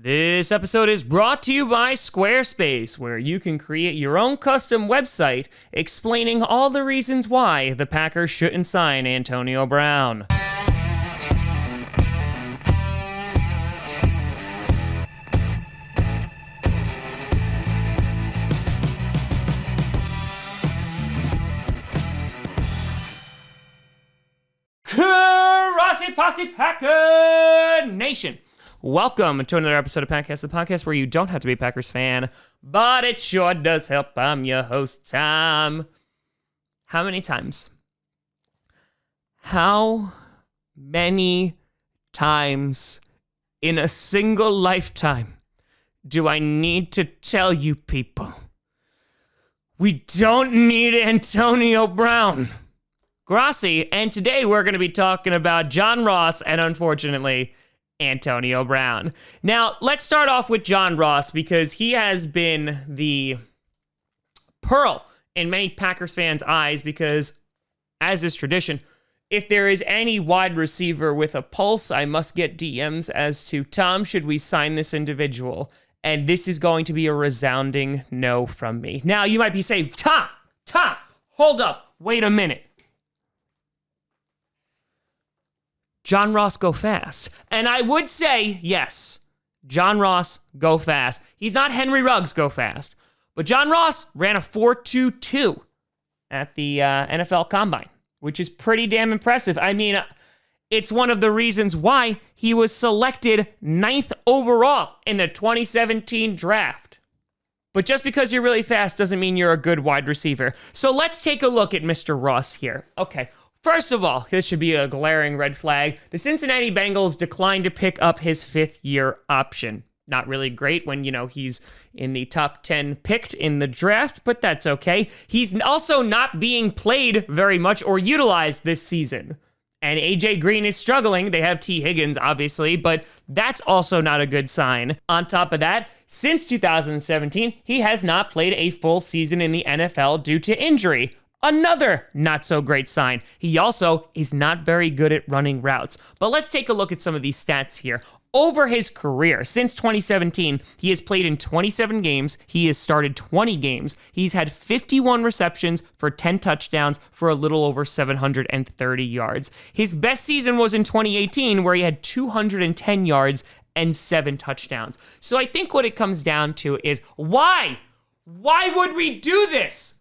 This episode is brought to you by Squarespace, where you can create your own custom website explaining all the reasons why the Packers shouldn't sign Antonio Brown. Grossi Posse Packer Nation. Welcome to another episode of Packcast, the podcast where you don't have to be a Packers fan, but it sure does help. I'm your host, Tom. How many times? How many times in a single lifetime do I need to tell you people? We don't need Antonio Brown. Grossi, and today we're going to be talking about John Ross and, unfortunately, Antonio Brown. Now, let's start off with John Ross because he has been the pearl in many Packers fans' eyes because, as is tradition, if there is any wide receiver with a pulse, I must get DMs as to, Tom, should we sign this individual? And this is going to be a resounding no from me. Now, you might be saying, Tom, hold up, wait a minute. John Ross go fast. And I would say, yes, John Ross go fast. He's not Henry Ruggs go fast. But John Ross ran a 4.22 at the NFL Combine, which is pretty damn impressive. I mean, it's one of the reasons why he was selected 9th overall in the 2017 draft. But just because you're really fast doesn't mean you're a good wide receiver. So let's take a look at Mr. Ross here. Okay. First of all, this should be a glaring red flag. The Cincinnati Bengals declined to pick up his 5th-year option. Not really great when, he's in the top 10 picked in the draft, but that's okay. He's also not being played very much or utilized this season. And AJ Green is struggling. They have T. Higgins, obviously, but that's also not a good sign. On top of that, since 2017, he has not played a full season in the NFL due to injury. Another not so great sign. He also is not very good at running routes. But let's take a look at some of these stats here. Over his career, since 2017, he has played in 27 games. He has started 20 games. He's had 51 receptions for 10 touchdowns for a little over 730 yards. His best season was in 2018, where he had 210 yards and 7 touchdowns. So I think what it comes down to is, why? Why would we do this?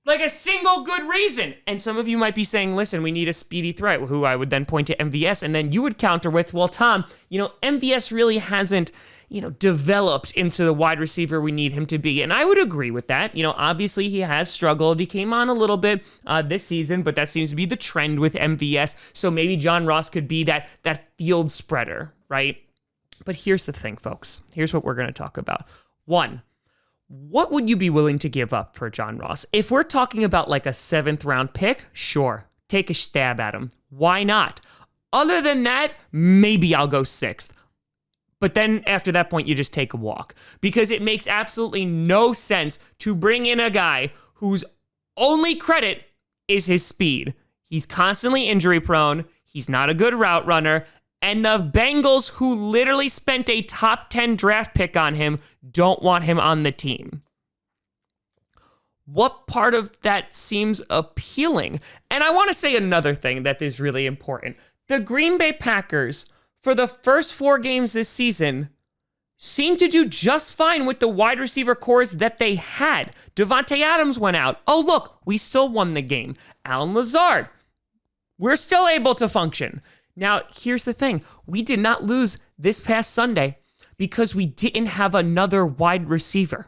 Like a single good reason. And some of you might be saying, listen, we need a speedy threat, who I would then point to MVS, and then you would counter with, well, Tom, MVS really hasn't, developed into the wide receiver we need him to be. And I would agree with that. Obviously he has struggled. He came on a little bit this season, but that seems to be the trend with MVS. So maybe John Ross could be that field spreader, right? But here's the thing, folks. Here's what we're going to talk about. One, what would you be willing to give up for John Ross? If we're talking about like a 7th round pick, sure, take a stab at him. Why not? Other than that, maybe I'll go 6th. But then after that point, you just take a walk because it makes absolutely no sense to bring in a guy whose only credit is his speed. He's constantly injury prone. He's not a good route runner. And the Bengals, who literally spent a top 10 draft pick on him, don't want him on the team. What part of that seems appealing? And I want to say another thing that is really important. The Green Bay Packers, for the first 4 games this season, seemed to do just fine with the wide receiver cores that they had. Devontae Adams went out. Oh, look, we still won the game. Allen Lazard, we're still able to function. Now, here's the thing. We did not lose this past Sunday because we didn't have another wide receiver.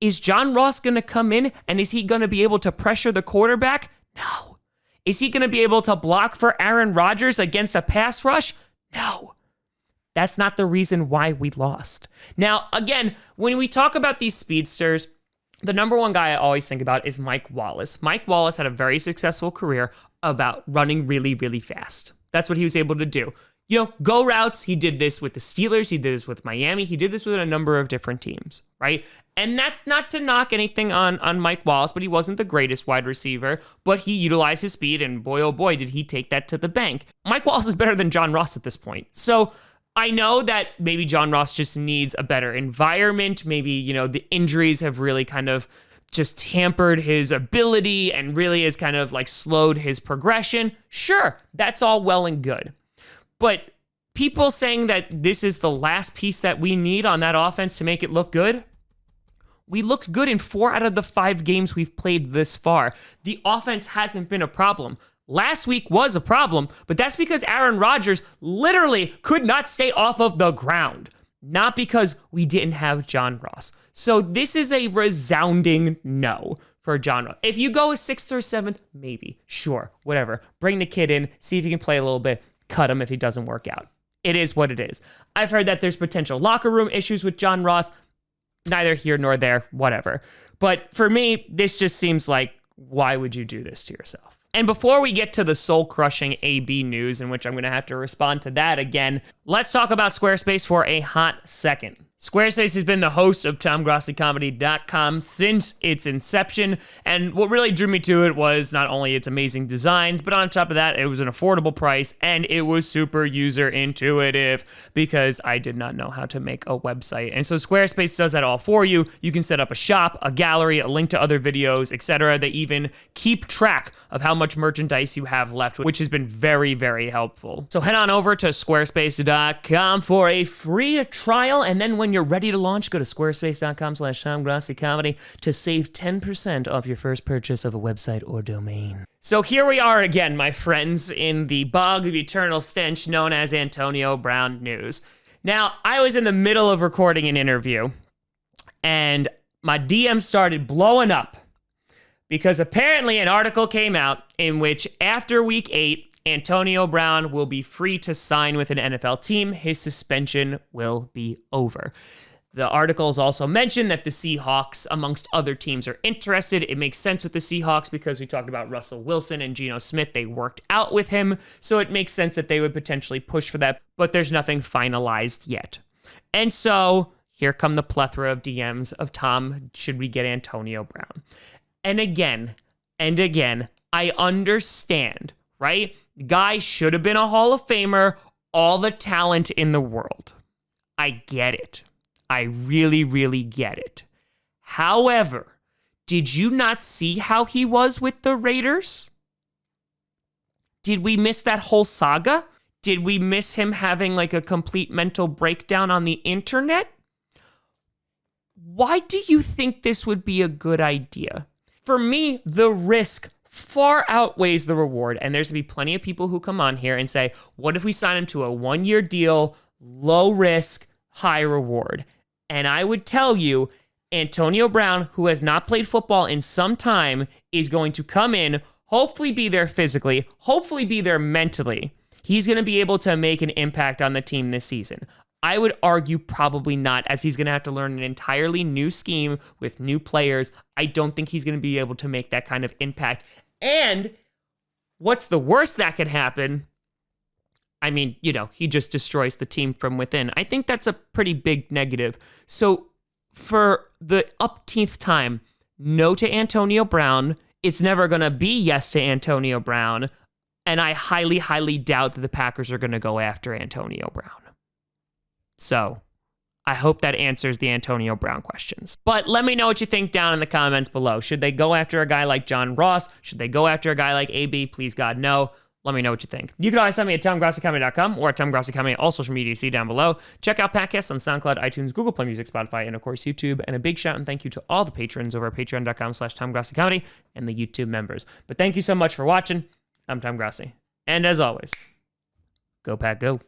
Is John Ross going to come in and is he going to be able to pressure the quarterback? No. Is he going to be able to block for Aaron Rodgers against a pass rush? No. That's not the reason why we lost. Now, again, when we talk about these speedsters, the number one guy I always think about is Mike Wallace. Mike Wallace had a very successful career about running really, really fast. That's what he was able to do. Go routes. He did this with the Steelers. He did this with Miami. He did this with a number of different teams, right? And that's not to knock anything on Mike Wallace, but he wasn't the greatest wide receiver, but he utilized his speed, and boy, oh boy, did he take that to the bank. Mike Wallace is better than John Ross at this point. So I know that maybe John Ross just needs a better environment. Maybe, the injuries have really kind of just tampered his ability and really has kind of like slowed his progression. Sure, that's all well and good. But people saying that this is the last piece that we need on that offense to make it look good, we looked good in 4 out of the 5 games we've played this far. The offense hasn't been a problem. Last week was a problem, but that's because Aaron Rodgers literally could not stay off of the ground, not because we didn't have John Ross. So this is a resounding no for John Ross. If you go a 6th or 7th, maybe, sure, whatever. Bring the kid in, see if he can play a little bit, cut him if he doesn't work out. It is what it is. I've heard that there's potential locker room issues with John Ross. Neither here nor there, whatever. But for me, this just seems like, why would you do this to yourself? And before we get to the soul-crushing AB news, in which I'm going to have to respond to that again, let's talk about Squarespace for a hot second. Squarespace has been the host of TomGrossiComedy.com since its inception, and what really drew me to it was not only its amazing designs, but on top of that, it was an affordable price, and it was super user-intuitive, because I did not know how to make a website. And so Squarespace does that all for you. You can set up a shop, a gallery, a link to other videos, etc. They even keep track of how much merchandise you have left, which has been very, very helpful. So head on over to Squarespace.com for a free trial, and then when you're ready to launch, go to squarespace.com/TomGrossiComedy to save 10% off your first purchase of a website or domain. So here we are again, my friends, in the bog of eternal stench known as Antonio Brown news. Now, I was in the middle of recording an interview, and my DM started blowing up because apparently an article came out in which after week 8, Antonio Brown will be free to sign with an NFL team. His suspension will be over. The articles also mentioned that the Seahawks, amongst other teams, are interested. It makes sense with the Seahawks because we talked about Russell Wilson and Geno Smith. They worked out with him, so it makes sense that they would potentially push for that, but there's nothing finalized yet. And so here come the plethora of DMs of Tom, should we get Antonio Brown? And again, I understand, right? The guy should have been a Hall of Famer, all the talent in the world. I get it. I really, really get it. However, did you not see how he was with the Raiders? Did we miss that whole saga? Did we miss him having like a complete mental breakdown on the internet? Why do you think this would be a good idea? For me, the risk far outweighs the reward, and there's going to be plenty of people who come on here and say, what if we sign him to a 1-year deal, low risk, high reward? And I would tell you, Antonio Brown, who has not played football in some time, is going to come in, hopefully be there physically, hopefully be there mentally. He's going to be able to make an impact on the team this season. I would argue probably not, as he's going to have to learn an entirely new scheme with new players. I don't think he's going to be able to make that kind of impact. And what's the worst that could happen? I mean, he just destroys the team from within. I think that's a pretty big negative. So for the upteenth time, no to Antonio Brown. It's never going to be yes to Antonio Brown. And I highly, highly doubt that the Packers are going to go after Antonio Brown. So I hope that answers the Antonio Brown questions. But let me know what you think down in the comments below. Should they go after a guy like John Ross? Should they go after a guy like AB? Please, God, no. Let me know what you think. You can always send me at TomGrossiComedy.com or at TomGrossiComedy, all social media you see down below. Check out podcasts on SoundCloud, iTunes, Google Play Music, Spotify, and of course YouTube. And a big shout and thank you to all the patrons over at patreon.com/TomGrossiComedy and the YouTube members. But thank you so much for watching. I'm Tom Grossi. And as always, go Pack, go.